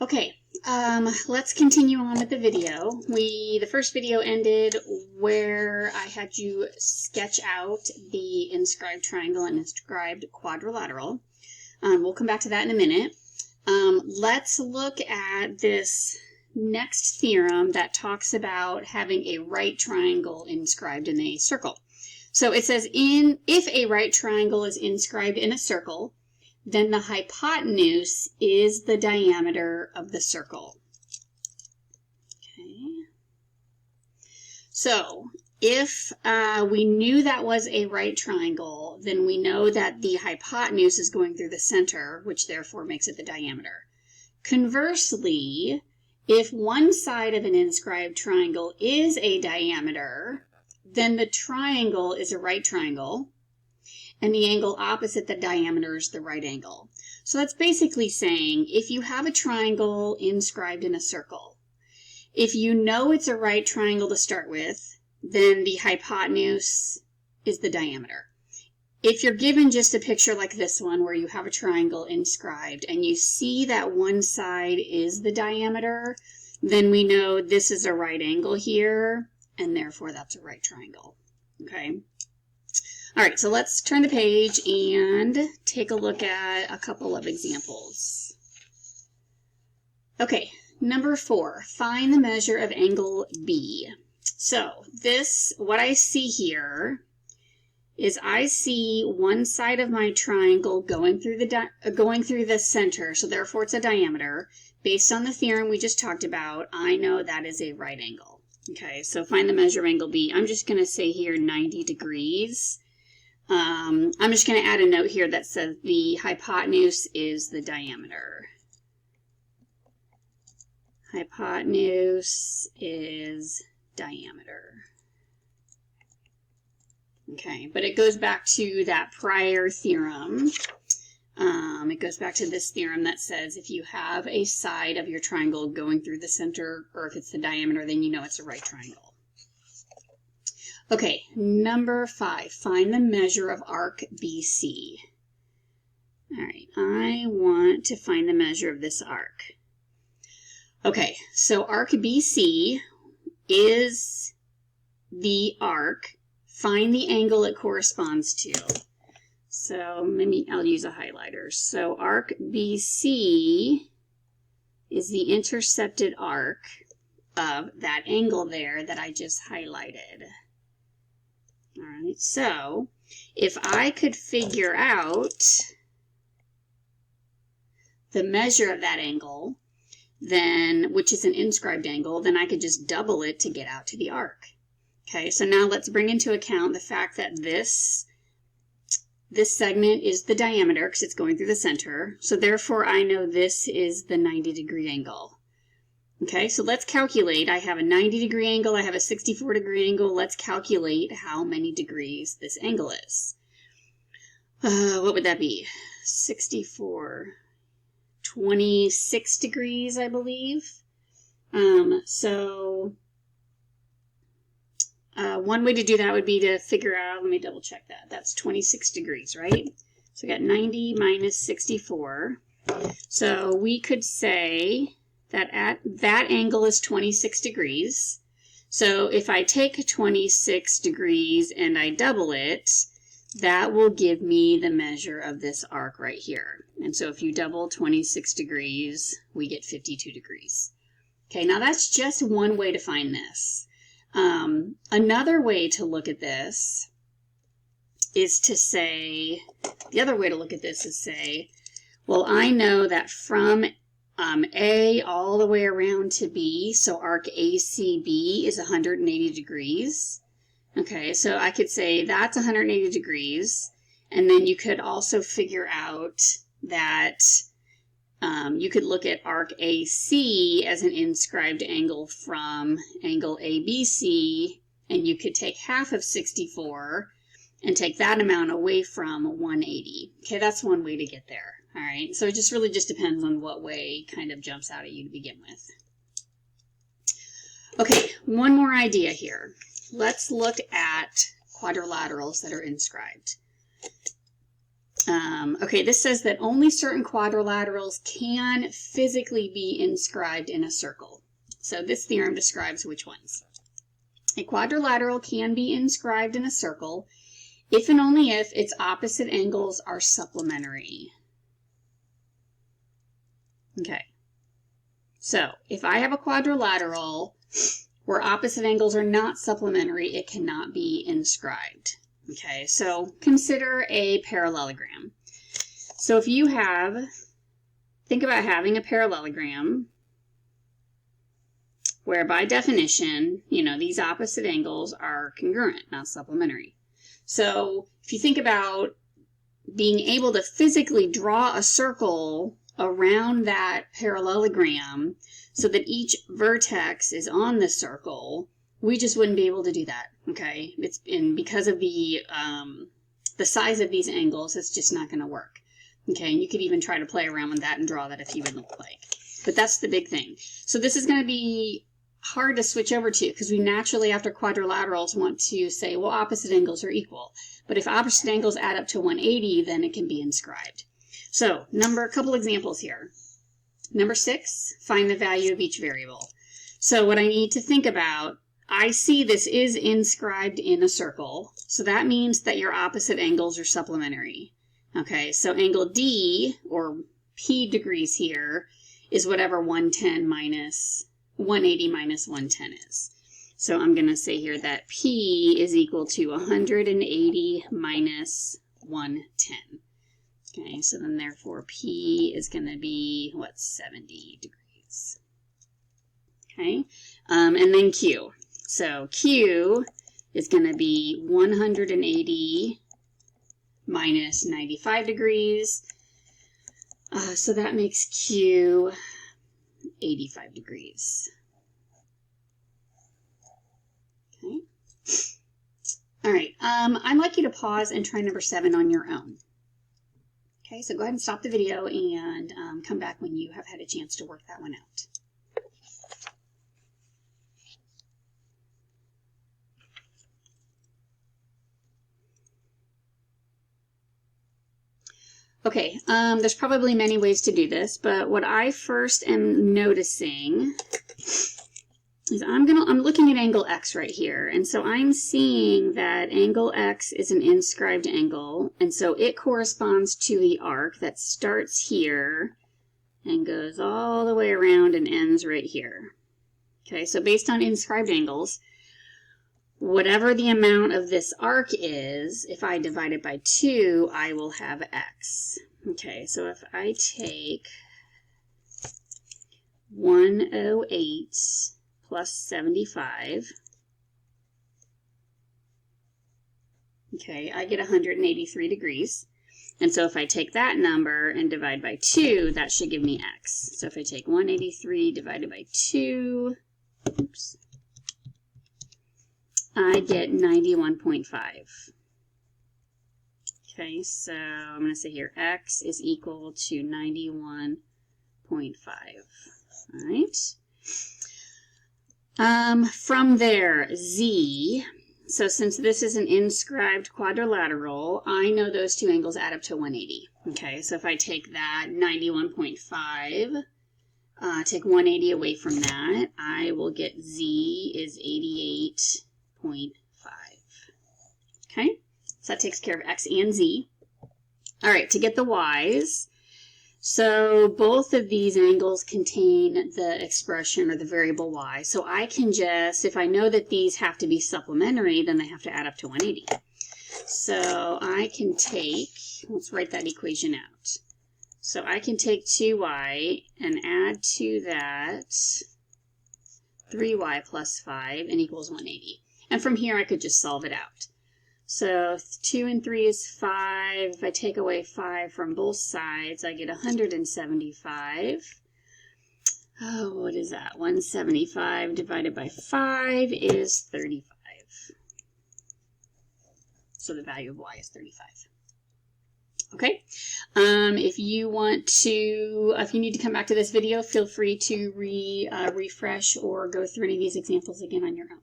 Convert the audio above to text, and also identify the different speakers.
Speaker 1: Okay, let's continue on with the video. The first video ended where I had you sketch out the inscribed triangle and inscribed quadrilateral. We'll come back to that in a minute. Let's look at this next theorem that talks about having a right triangle inscribed in a circle. So it says, if a right triangle is inscribed in a circle, then the hypotenuse is the diameter of the circle. Okay. So if we knew that was a right triangle, then we know that the hypotenuse is going through the center, which therefore makes it the diameter. Conversely, if one side of an inscribed triangle is a diameter, then the triangle is a right triangle, and the angle opposite the diameter is the right angle. So that's basically saying if you have a triangle inscribed in a circle, if you know it's a right triangle to start with, then the hypotenuse is the diameter. If you're given just a picture like this one where you have a triangle inscribed and you see that one side is the diameter, then we know this is a right angle here, and therefore that's a right triangle. Okay. All right, so let's turn the page and take a look at a couple of examples. Okay, number 4, find the measure of angle B. So what I see here is I see one side of my triangle going through the center, so therefore it's a diameter. Based on the theorem we just talked about, I know that is a right angle. Okay, so find the measure of angle B. I'm just going to say here 90 degrees. I'm just going to add a note here that says the hypotenuse is the diameter. Hypotenuse is diameter. Okay, but it goes back to that prior theorem. It goes back to this theorem that says if you have a side of your triangle going through the center, or if it's the diameter, then you know it's a right triangle. Okay, number 5, find the measure of arc BC. All right, I want to find the measure of this arc. Okay, so arc BC is the arc. Find the angle it corresponds to. So maybe I'll use a highlighter. So arc BC is the intercepted arc of that angle there that I just highlighted. All right, so if I could figure out the measure of that angle, then, which is an inscribed angle, then I could just double it to get out to the arc. Okay, so now let's bring into account the fact that this segment is the diameter because it's going through the center. So therefore I know this is the 90-degree angle. Okay, so let's calculate. I have a 90-degree angle, I have a 64-degree angle. Let's calculate how many degrees this angle is. What would that be? 64, 26 degrees, I believe. One way to do that would be to figure out, let me double check that. That's 26 degrees, right? So we got 90 minus 64. So we could say that at that angle is 26 degrees. So if I take 26 degrees and I double it, that will give me the measure of this arc right here. And so if you double 26 degrees, we get 52 degrees. Okay, now that's just one way to find this. Another way to look at this is to say, the other way to look at this is say, well, I know that from A all the way around to B, so arc ACB is 180 degrees. Okay, so I could say that's 180 degrees, and then you could also figure out that you could look at arc AC as an inscribed angle from angle ABC, and you could take half of 64 and take that amount away from 180. Okay, that's one way to get there. All right, so it just really just depends on what way kind of jumps out at you to begin with. Okay, one more idea here. Let's look at quadrilaterals that are inscribed. Okay, this says that only certain quadrilaterals can physically be inscribed in a circle. So this theorem describes which ones. A quadrilateral can be inscribed in a circle if and only if its opposite angles are supplementary. Okay, so if I have a quadrilateral where opposite angles are not supplementary, it cannot be inscribed. Okay, so consider a parallelogram. So if you think about having a parallelogram where by definition, these opposite angles are congruent, not supplementary. So if you think about being able to physically draw a circle around that parallelogram so that each vertex is on the circle, we just wouldn't be able to do that, okay? Because of the size of these angles, it's just not going to work, okay? And you could even try to play around with that and draw that if you would like. But that's the big thing. So this is going to be hard to switch over to because we naturally, after quadrilaterals, want to say, well, opposite angles are equal. But if opposite angles add up to 180, then it can be inscribed. So a couple examples here. Number 6, find the value of each variable. So what I need to think about, I see this is inscribed in a circle. So that means that your opposite angles are supplementary. Okay, so angle D, or P degrees here, is whatever 180 minus 110 is. So I'm going to say here that P is equal to 180 minus 110. Okay, so then therefore P is going to be, 70 degrees. Okay, and then Q. So Q is going to be 180 minus 95 degrees. So that makes Q 85 degrees. Okay. All right, I'd like you to pause and try number 7 on your own. Okay, so go ahead and stop the video and come back when you have had a chance to work that one out. Okay, there's probably many ways to do this, but what I first am noticing is I'm looking at angle X right here, and so I'm seeing that angle X is an inscribed angle, and so it corresponds to the arc that starts here and goes all the way around and ends right here. Okay, so based on inscribed angles, whatever the amount of this arc is, if I divide it by 2, I will have X. Okay, so if I take 108 plus 75, okay, I get 183 degrees. And so if I take that number and divide by 2, that should give me X. So if I take 183 divided by 2, oops, I get 91.5. Okay, so I'm going to say here X is equal to 91.5. All right. From there, Z. So since this is an inscribed quadrilateral, I know those two angles add up to 180. Okay, so if I take that 91.5, take 180 away from that, I will get Z is 88.5. Okay, so that takes care of X and Z. All right, to get the Y's, so both of these angles contain the expression or the variable Y. So I can just, if I know that these have to be supplementary, then they have to add up to 180. So I can take, let's write that equation out. So I can take 2y and add to that 3y plus 5 and equals 180. And from here I could just solve it out. So 2 and 3 is 5. If I take away 5 from both sides, I get 175. Oh, what is that? 175 divided by 5 is 35. So the value of y is 35. Okay. If you need to come back to this video, feel free to refresh or go through any of these examples again on your own.